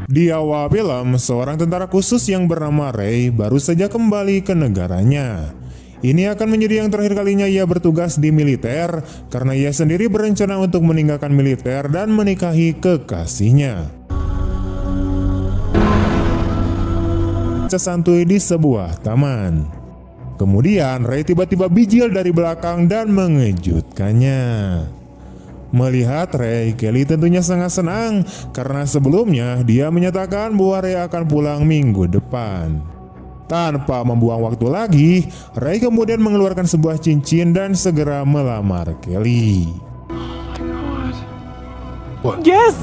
Di awal film, seorang tentara khusus yang bernama Ray baru saja kembali ke negaranya. Ini akan menjadi yang terakhir kalinya ia bertugas di militer karena ia sendiri berencana untuk meninggalkan militer dan menikahi kekasihnya. Santuy di sebuah taman. Kemudian Ray tiba-tiba bijil dari belakang dan mengejutkannya. Melihat Ray, Kelly tentunya sangat senang karena sebelumnya dia menyatakan bahwa Ray akan pulang minggu depan. Tanpa membuang waktu lagi, Ray kemudian mengeluarkan sebuah cincin dan segera melamar Kelly. Yes!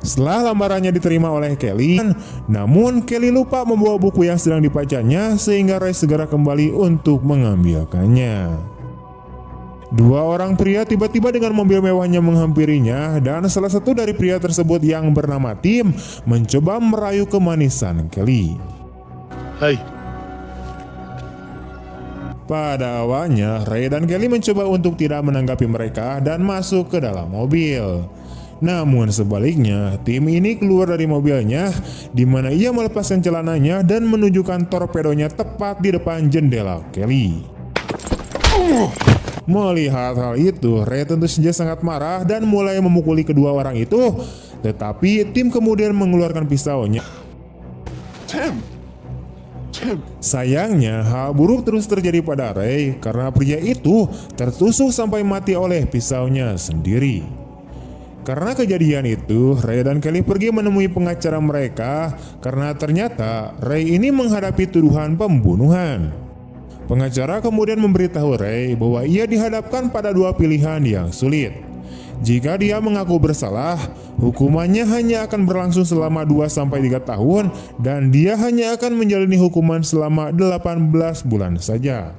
Setelah lamarannya diterima oleh Kelly, namun Kelly lupa membawa buku yang sedang dibacanya sehingga Ray segera kembali untuk mengambilkannya. Dua orang pria tiba-tiba dengan mobil mewahnya menghampirinya dan salah satu dari pria tersebut yang bernama Tim mencoba merayu kemanisan Kelly. Hey. Pada awalnya, Ray dan Kelly mencoba untuk tidak menanggapi mereka dan masuk ke dalam mobil. Namun sebaliknya, Tim ini keluar dari mobilnya di mana ia melepaskan celananya dan menunjukkan torpedonya tepat di depan jendela Kelly. Melihat hal itu, Ray tentu saja sangat marah dan mulai memukuli kedua orang itu. Tetapi Tim kemudian mengeluarkan pisaunya. Tim. Sayangnya, hal buruk terus terjadi pada Ray karena pria itu tertusuk sampai mati oleh pisaunya sendiri. Karena kejadian itu, Ray dan Kelly pergi menemui pengacara mereka karena ternyata Ray ini menghadapi tuduhan pembunuhan. Pengacara kemudian memberitahu Ray bahwa ia dihadapkan pada dua pilihan yang sulit. Jika dia mengaku bersalah, hukumannya hanya akan berlangsung selama 2-3 tahun dan dia hanya akan menjalani hukuman selama 18 bulan saja.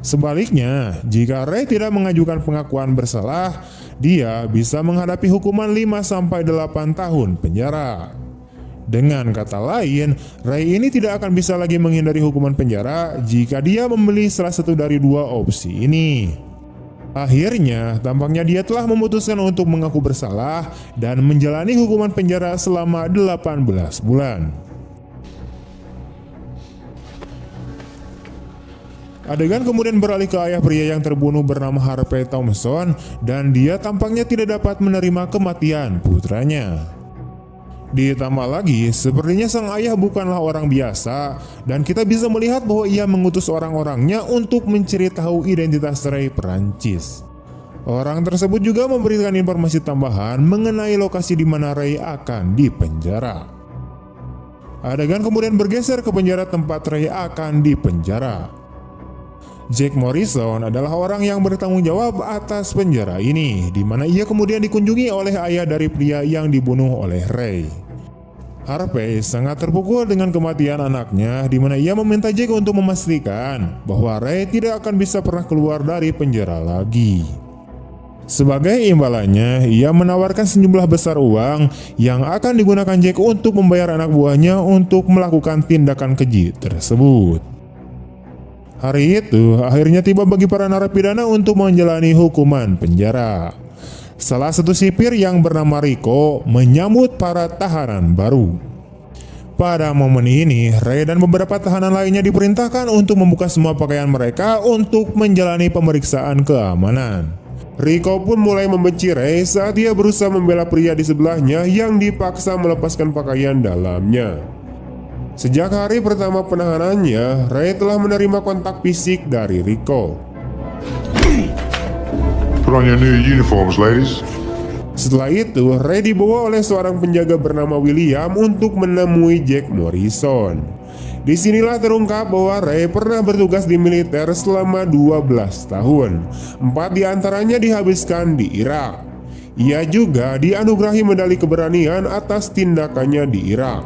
Sebaliknya, jika Ray tidak mengajukan pengakuan bersalah, dia bisa menghadapi hukuman 5-8 tahun penjara. Dengan kata lain, Ray ini tidak akan bisa lagi menghindari hukuman penjara jika dia memilih salah satu dari dua opsi ini. Akhirnya, tampaknya dia telah memutuskan untuk mengaku bersalah dan menjalani hukuman penjara selama 18 bulan. Adegan kemudian beralih ke ayah pria yang terbunuh bernama Harvey Thompson dan dia tampaknya tidak dapat menerima kematian putranya. Ditambah lagi, sepertinya sang ayah bukanlah orang biasa dan kita bisa melihat bahwa ia mengutus orang-orangnya untuk mencari tahu identitas Ray Perancis. Orang tersebut juga memberikan informasi tambahan mengenai lokasi di mana Ray akan dipenjara. Adegan kemudian bergeser ke penjara tempat Ray akan dipenjara. Jack Morrison adalah orang yang bertanggung jawab atas penjara ini, di mana ia kemudian dikunjungi oleh ayah dari pria yang dibunuh oleh Ray. Harvey sangat terpukul dengan kematian anaknya, di mana ia meminta Jack untuk memastikan bahwa Ray tidak akan bisa pernah keluar dari penjara lagi. Sebagai imbalannya, ia menawarkan sejumlah besar uang yang akan digunakan Jack untuk membayar anak buahnya untuk melakukan tindakan keji tersebut. Hari itu akhirnya tiba bagi para narapidana untuk menjalani hukuman penjara. Salah satu sipir yang bernama Rico menyambut para tahanan baru. Pada momen ini, Ray dan beberapa tahanan lainnya diperintahkan untuk membuka semua pakaian mereka untuk menjalani pemeriksaan keamanan. Rico pun mulai membenci Ray saat dia berusaha membela pria di sebelahnya yang dipaksa melepaskan pakaian dalamnya. Sejak hari pertama penahanannya, Ray telah menerima kontak fisik dari Rico. Put on your new uniforms, ladies. Setelah itu, Ray dibawa oleh seorang penjaga bernama William untuk menemui Jack Morrison. Disinilah terungkap bahwa Ray pernah bertugas di militer selama 12 tahun. 4 diantaranya dihabiskan di Irak. Ia juga dianugerahi medali keberanian atas tindakannya di Irak.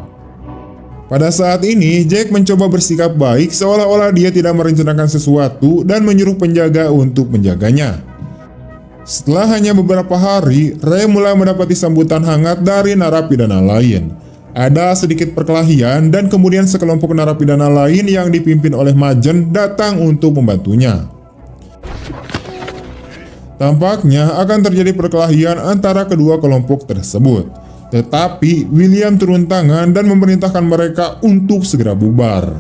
Pada saat ini, Jack mencoba bersikap baik seolah-olah dia tidak merencanakan sesuatu dan menyuruh penjaga untuk menjaganya. Setelah hanya beberapa hari, Ray mulai mendapati sambutan hangat dari narapidana lain. Ada sedikit perkelahian dan kemudian sekelompok narapidana lain yang dipimpin oleh Majen datang untuk membantunya. Tampaknya akan terjadi perkelahian antara kedua kelompok tersebut. Tetapi William turun tangan dan memerintahkan mereka untuk segera bubar.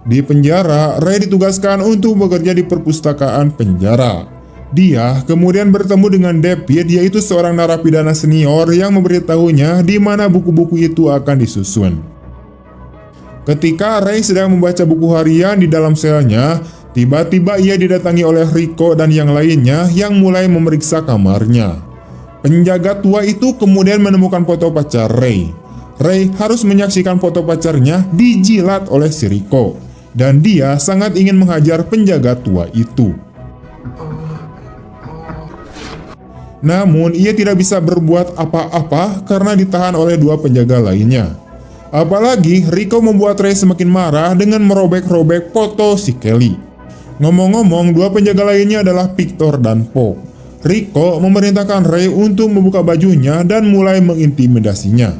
Di penjara, Ray ditugaskan untuk bekerja di perpustakaan penjara. Dia kemudian bertemu dengan David, yaitu seorang narapidana senior yang memberitahunya di mana buku-buku itu akan disusun. Ketika Ray sedang membaca buku harian di dalam selnya, tiba-tiba ia didatangi oleh Rico dan yang lainnya yang mulai memeriksa kamarnya. Penjaga tua itu kemudian menemukan foto pacar Ray. Ray harus menyaksikan foto pacarnya dijilat oleh si Rico, dan dia sangat ingin menghajar penjaga tua itu. Namun ia tidak bisa berbuat apa-apa karena ditahan oleh dua penjaga lainnya. Apalagi Rico membuat Ray semakin marah dengan merobek-robek foto si Kelly. Ngomong-ngomong, dua penjaga lainnya adalah Victor dan Poe. Rico memerintahkan Ray untuk membuka bajunya dan mulai mengintimidasinya.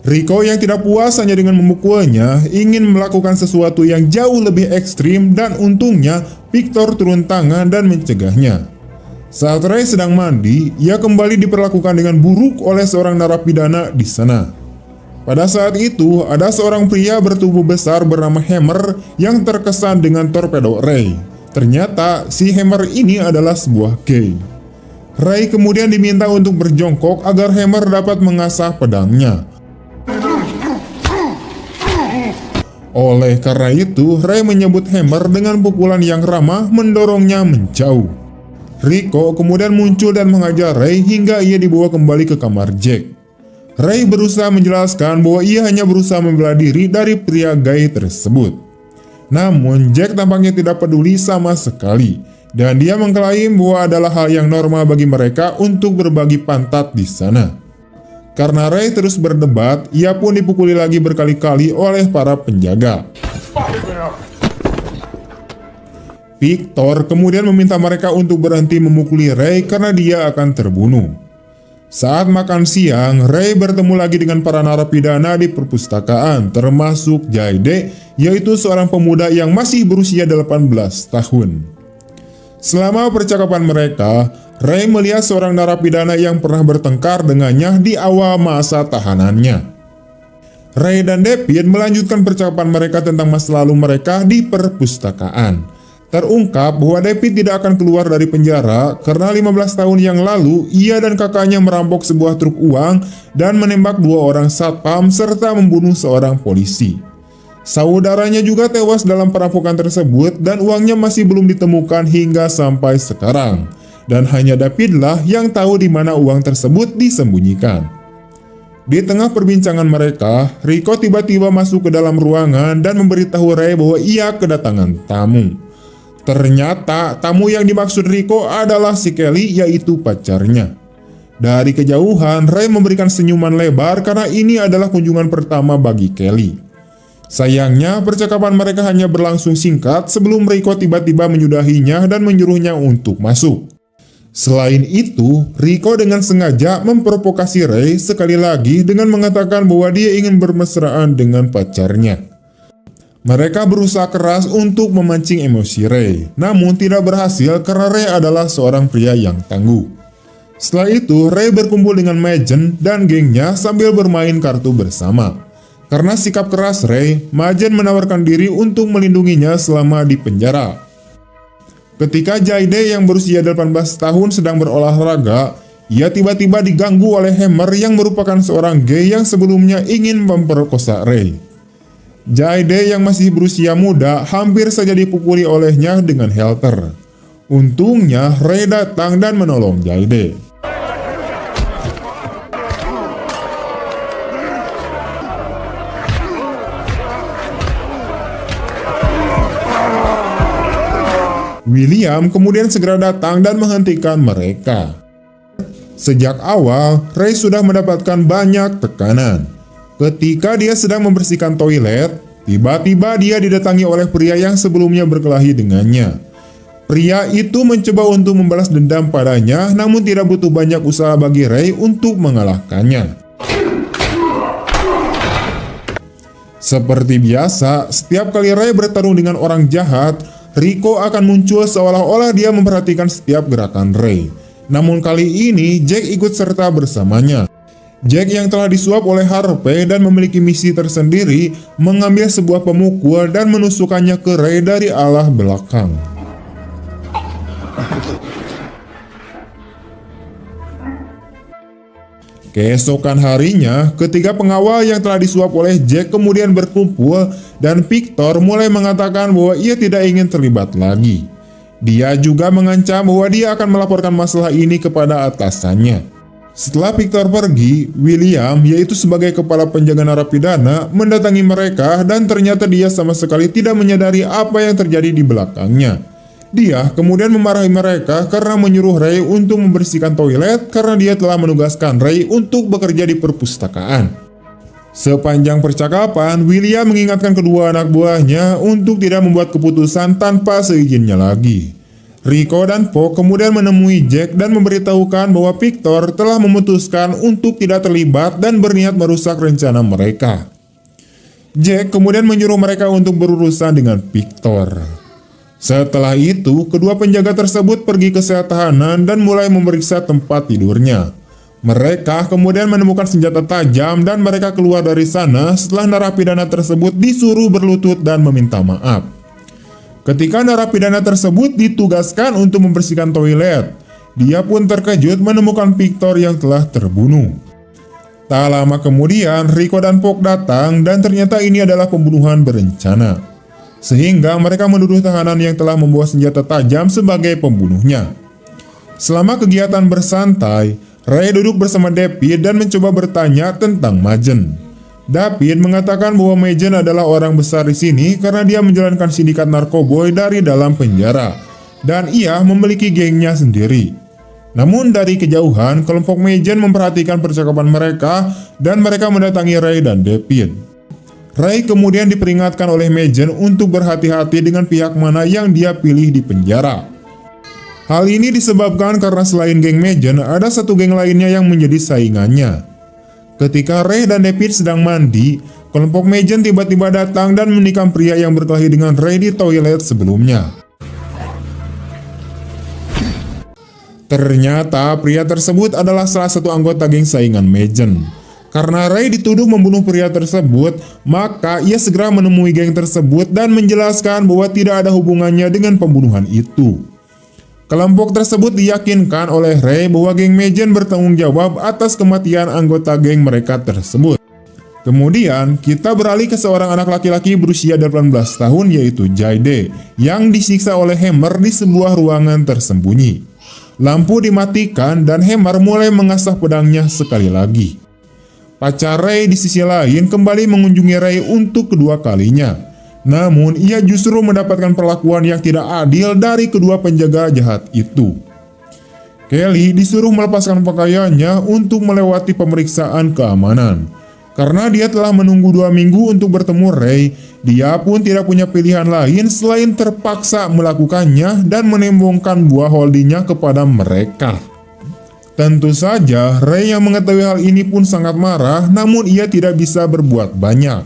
Rico yang tidak puas hanya dengan memukulnya, ingin melakukan sesuatu yang jauh lebih ekstrim dan untungnya Victor turun tangan dan mencegahnya. Saat Ray sedang mandi, ia kembali diperlakukan dengan buruk oleh seorang narapidana di sana. Pada saat itu, ada seorang pria bertubuh besar bernama Hammer yang terkesan dengan torpedo Ray. Ternyata, si Hammer ini adalah sebuah gay. Ray kemudian diminta untuk berjongkok agar Hammer dapat mengasah pedangnya. Oleh karena itu, Ray menyebut Hammer dengan pukulan yang ramah mendorongnya menjauh. Rico kemudian muncul dan menghajar Ray hingga ia dibawa kembali ke kamar Jack. Ray berusaha menjelaskan bahwa ia hanya berusaha membela diri dari pria gay tersebut. Namun Jack tampaknya tidak peduli sama sekali, dan dia mengklaim bahwa adalah hal yang normal bagi mereka untuk berbagi pantat di sana. Karena Ray terus berdebat, ia pun dipukuli lagi berkali-kali oleh para penjaga. Victor kemudian meminta mereka untuk berhenti memukuli Ray karena dia akan terbunuh. Saat makan siang, Ray bertemu lagi dengan para narapidana di perpustakaan, termasuk Jayde, yaitu seorang pemuda yang masih berusia 18 tahun. Selama percakapan mereka, Ray melihat seorang narapidana yang pernah bertengkar dengannya di awal masa tahanannya. Ray dan David melanjutkan percakapan mereka tentang masa lalu mereka di perpustakaan. Terungkap bahwa David tidak akan keluar dari penjara karena 15 tahun yang lalu ia dan kakaknya merampok sebuah truk uang dan menembak dua orang satpam serta membunuh seorang polisi. Saudaranya juga tewas dalam perampokan tersebut dan uangnya masih belum ditemukan hingga sampai sekarang. Dan hanya Davidlah yang tahu di mana uang tersebut disembunyikan. Di tengah perbincangan mereka, Rico tiba-tiba masuk ke dalam ruangan dan memberitahu Ray bahwa ia kedatangan tamu. Ternyata tamu yang dimaksud Rico adalah si Kelly, yaitu pacarnya. Dari kejauhan, Ray memberikan senyuman lebar karena ini adalah kunjungan pertama bagi Kelly. Sayangnya, percakapan mereka hanya berlangsung singkat sebelum Rico tiba-tiba menyudahinya dan menyuruhnya untuk masuk. Selain itu, Rico dengan sengaja memprovokasi Ray sekali lagi dengan mengatakan bahwa dia ingin bermesraan dengan pacarnya. Mereka berusaha keras untuk memancing emosi Ray, namun tidak berhasil karena Ray adalah seorang pria yang tangguh. Setelah itu, Ray berkumpul dengan Majen dan gengnya sambil bermain kartu bersama. Karena sikap keras Ray, Majen menawarkan diri untuk melindunginya selama di penjara. Ketika Jayde yang berusia 18 tahun sedang berolahraga, ia tiba-tiba diganggu oleh Hammer yang merupakan seorang gay yang sebelumnya ingin memperkosa Ray. Jayde yang masih berusia muda hampir saja dipukuli olehnya dengan halter. Untungnya Ray datang dan menolong Jayde. William kemudian segera datang dan menghentikan mereka. Sejak awal, Ray sudah mendapatkan banyak tekanan. Ketika dia sedang membersihkan toilet, tiba-tiba dia didatangi oleh pria yang sebelumnya berkelahi dengannya. Pria itu mencoba untuk membalas dendam padanya, namun tidak butuh banyak usaha bagi Ray untuk mengalahkannya. Seperti biasa, setiap kali Ray bertarung dengan orang jahat, Rico akan muncul seolah-olah dia memperhatikan setiap gerakan Ray. Namun kali ini Jack ikut serta bersamanya. Jack yang telah disuap oleh Harvey dan memiliki misi tersendiri mengambil sebuah pemukul dan menusukkannya ke Ray dari arah belakang. Keesokan harinya, ketiga pengawal yang telah disuap oleh Jack kemudian berkumpul dan Victor mulai mengatakan bahwa ia tidak ingin terlibat lagi. Dia juga mengancam bahwa dia akan melaporkan masalah ini kepada atasannya. Setelah Victor pergi, William, yaitu sebagai kepala penjaga narapidana, mendatangi mereka dan ternyata dia sama sekali tidak menyadari apa yang terjadi di belakangnya. Dia kemudian memarahi mereka karena menyuruh Ray untuk membersihkan toilet karena dia telah menugaskan Ray untuk bekerja di perpustakaan. Sepanjang percakapan, William mengingatkan kedua anak buahnya untuk tidak membuat keputusan tanpa seizinnya lagi. Rico dan Fogg kemudian menemui Jack dan memberitahukan bahwa Victor telah memutuskan untuk tidak terlibat dan berniat merusak rencana mereka. Jack kemudian menyuruh mereka untuk berurusan dengan Victor. Setelah itu, kedua penjaga tersebut pergi ke sel tahanan dan mulai memeriksa tempat tidurnya. Mereka kemudian menemukan senjata tajam dan mereka keluar dari sana setelah narapidana tersebut disuruh berlutut dan meminta maaf. Ketika narapidana tersebut ditugaskan untuk membersihkan toilet, dia pun terkejut menemukan Victor yang telah terbunuh. Tak lama kemudian, Rico dan Fogg datang dan ternyata ini adalah pembunuhan berencana. Sehingga mereka menuduh tahanan yang telah membawa senjata tajam sebagai pembunuhnya. Selama kegiatan bersantai, Ray duduk bersama David dan mencoba bertanya tentang Majen. David mengatakan bahwa Majen adalah orang besar di sini karena dia menjalankan sindikat narkoboy dari dalam penjara, dan ia memiliki gengnya sendiri. Namun dari kejauhan, kelompok Majen memperhatikan percakapan mereka dan mereka mendatangi Ray dan David. Ray kemudian diperingatkan oleh Majen untuk berhati-hati dengan pihak mana yang dia pilih di penjara. Hal ini disebabkan karena selain geng Majen, ada satu geng lainnya yang menjadi saingannya. Ketika Ray dan David sedang mandi, kelompok Majen tiba-tiba datang dan menikam pria yang berkelahi dengan Ray di toilet sebelumnya. Ternyata pria tersebut adalah salah satu anggota geng saingan Majen. Karena Ray dituduh membunuh pria tersebut, maka ia segera menemui geng tersebut dan menjelaskan bahwa tidak ada hubungannya dengan pembunuhan itu. Kelompok tersebut diyakinkan oleh Ray bahwa geng Majen bertanggung jawab atas kematian anggota geng mereka tersebut. Kemudian, kita beralih ke seorang anak laki-laki berusia 18 tahun yaitu Jayde, yang disiksa oleh Hammer di sebuah ruangan tersembunyi. Lampu dimatikan dan Hammer mulai mengasah pedangnya sekali lagi. Pacar Ray di sisi lain kembali mengunjungi Ray untuk kedua kalinya. Namun ia justru mendapatkan perlakuan yang tidak adil dari kedua penjaga jahat itu. Kelly disuruh melepaskan pakaiannya untuk melewati pemeriksaan keamanan. Karena dia telah menunggu 2 minggu untuk bertemu Ray, dia pun tidak punya pilihan lain selain terpaksa melakukannya dan menembongkan buah holdingnya kepada mereka. Tentu saja, Ray yang mengetahui hal ini pun sangat marah, namun ia tidak bisa berbuat banyak.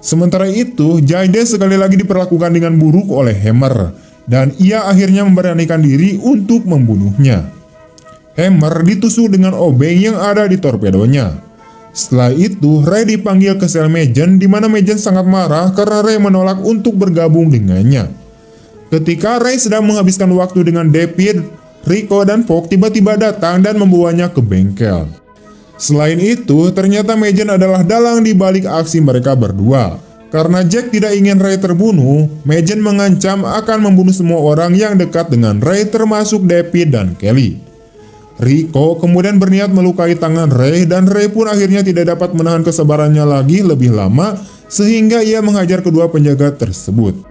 Sementara itu, Jayde sekali lagi diperlakukan dengan buruk oleh Hammer, dan ia akhirnya memberanikan diri untuk membunuhnya. Hammer ditusuk dengan obeng yang ada di torpedonya. Setelah itu, Ray dipanggil ke sel Majen, di mana Majen sangat marah karena Ray menolak untuk bergabung dengannya. Ketika Ray sedang menghabiskan waktu dengan David, Rico dan Fogg tiba-tiba datang dan membawanya ke bengkel. Selain itu, ternyata Majen adalah dalang di balik aksi mereka berdua. Karena Jack tidak ingin Ray terbunuh, Majen mengancam akan membunuh semua orang yang dekat dengan Ray termasuk David dan Kelly. Rico kemudian berniat melukai tangan Ray dan Ray pun akhirnya tidak dapat menahan kesabarannya lagi lebih lama sehingga ia menghajar kedua penjaga tersebut.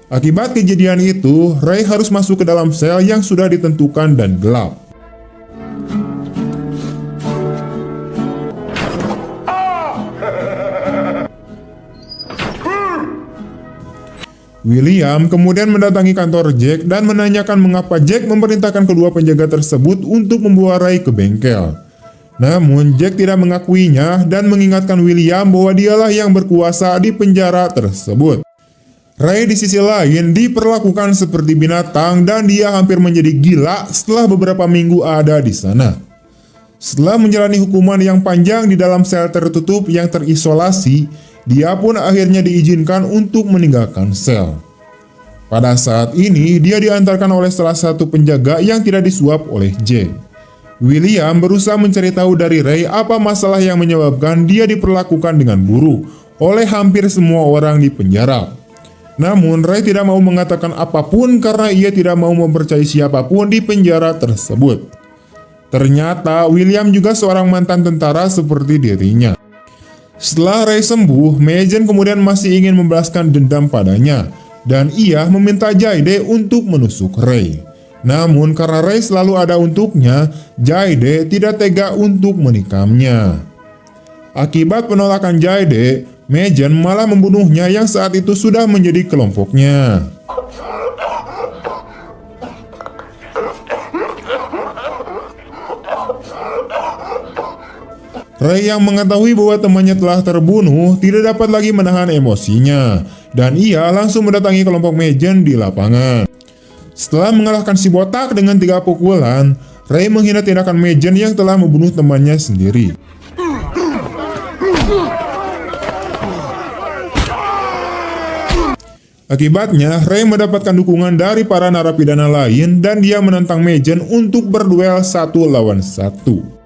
Akibat kejadian itu, Ray harus masuk ke dalam sel yang sudah ditentukan dan gelap. William kemudian mendatangi kantor Jack dan menanyakan mengapa Jack memerintahkan kedua penjaga tersebut untuk membawa Ray ke bengkel. Namun Jack tidak mengakuinya dan mengingatkan William bahwa dialah yang berkuasa di penjara tersebut. Ray di sisi lain diperlakukan seperti binatang dan dia hampir menjadi gila setelah beberapa minggu ada di sana. Setelah menjalani hukuman yang panjang di dalam sel tertutup yang terisolasi, dia pun akhirnya diizinkan untuk meninggalkan sel. Pada saat ini, dia diantarkan oleh salah satu penjaga yang tidak disuap oleh Jack. William berusaha mencari tahu dari Ray apa masalah yang menyebabkan dia diperlakukan dengan buruk oleh hampir semua orang di penjara. Namun Ray tidak mau mengatakan apapun karena ia tidak mau mempercayai siapapun di penjara tersebut. Ternyata William juga seorang mantan tentara seperti dirinya. Setelah Ray sembuh, Megan kemudian masih ingin membalaskan dendam padanya, dan ia meminta Jayde untuk menusuk Ray. Namun karena Ray selalu ada untuknya, Jayde tidak tega untuk menikamnya. Akibat penolakan Jayde, Megan malah membunuhnya yang saat itu sudah menjadi kelompoknya. Ray yang mengetahui bahwa temannya telah terbunuh tidak dapat lagi menahan emosinya, dan ia langsung mendatangi kelompok Megan di lapangan. Setelah mengalahkan si botak dengan 3 pukulan, Ray menghina tindakan Megan yang telah membunuh temannya sendiri. Akibatnya, Ray mendapatkan dukungan dari para narapidana lain dan dia menantang Megan untuk berduel 1 lawan 1.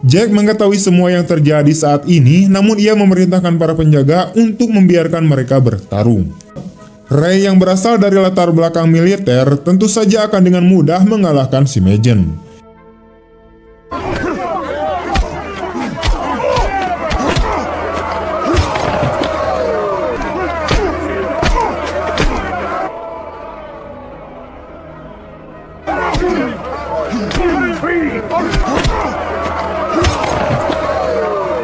Jack mengetahui semua yang terjadi saat ini, namun ia memerintahkan para penjaga untuk membiarkan mereka bertarung. Ray yang berasal dari latar belakang militer tentu saja akan dengan mudah mengalahkan si Megan.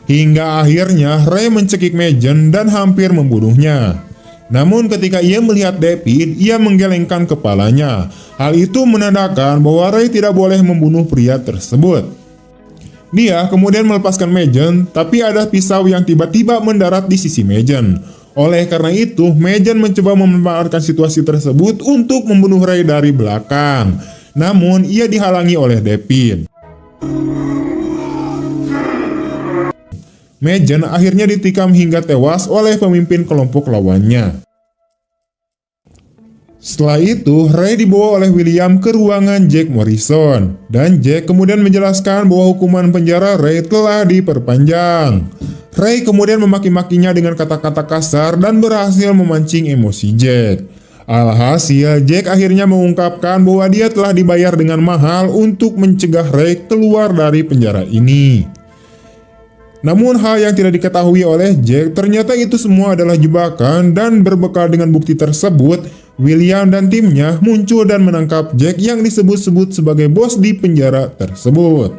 Hingga akhirnya Ray mencekik Megan dan hampir membunuhnya. Namun ketika ia melihat David, ia menggelengkan kepalanya. Hal itu menandakan bahwa Ray tidak boleh membunuh pria tersebut. Dia kemudian melepaskan Megan, tapi ada pisau yang tiba-tiba mendarat di sisi Megan. Oleh karena itu, Megan mencoba memanfaatkan situasi tersebut untuk membunuh Ray dari belakang. Namun ia dihalangi oleh David. Megan akhirnya ditikam hingga tewas oleh pemimpin kelompok lawannya. Setelah itu, Ray dibawa oleh William ke ruangan Jack Morrison, dan Jack kemudian menjelaskan bahwa hukuman penjara Ray telah diperpanjang. Ray kemudian memaki-makinya dengan kata-kata kasar dan berhasil memancing emosi Jack. Alhasil, Jack akhirnya mengungkapkan bahwa dia telah dibayar dengan mahal untuk mencegah Ray keluar dari penjara ini. Namun hal yang tidak diketahui oleh Jack, ternyata itu semua adalah jebakan, dan berbekal dengan bukti tersebut, William dan timnya muncul dan menangkap Jack yang disebut-sebut sebagai bos di penjara tersebut.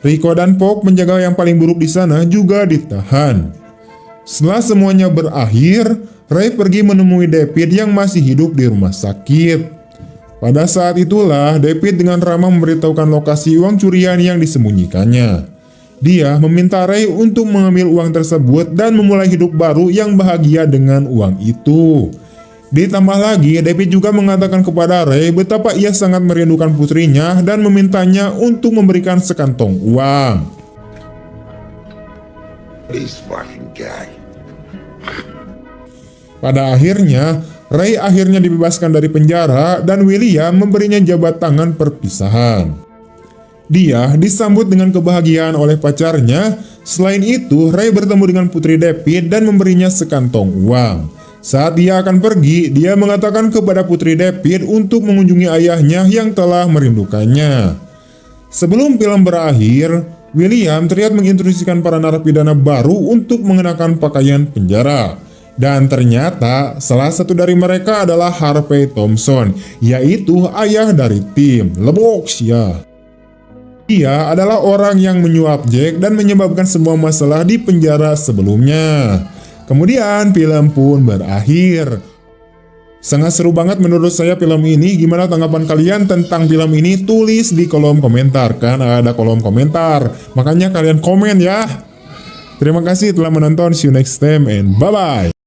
Rico dan Fogg, penjaga yang paling buruk di sana, juga ditahan. Setelah semuanya berakhir, Ray pergi menemui David yang masih hidup di rumah sakit. Pada saat itulah, David dengan ramah memberitahukan lokasi uang curian yang disembunyikannya. Dia meminta Ray untuk mengambil uang tersebut dan memulai hidup baru yang bahagia dengan uang itu. Ditambah lagi, David juga mengatakan kepada Ray betapa ia sangat merindukan putrinya dan memintanya untuk memberikan sekantong uang. This fucking guy. Pada akhirnya, Ray akhirnya dibebaskan dari penjara dan William memberinya jabat tangan perpisahan. Dia disambut dengan kebahagiaan oleh pacarnya. Selain itu, Ray bertemu dengan putri David dan memberinya sekantong uang. Saat dia akan pergi, dia mengatakan kepada putri David untuk mengunjungi ayahnya yang telah merindukannya. Sebelum film berakhir, William terlihat menginstruksikan para narapidana baru untuk mengenakan pakaian penjara. Dan ternyata salah satu dari mereka adalah Harvey Thompson, yaitu ayah dari Tim Leboxia. Dia adalah orang yang menyuap Jack dan menyebabkan semua masalah di penjara sebelumnya. Kemudian film pun berakhir. Sangat seru banget menurut saya film ini. Gimana tanggapan kalian tentang film ini? Tulis di kolom komentar, kan ada kolom komentar. Makanya kalian komen ya. Terima kasih telah menonton. See you next time and bye-bye.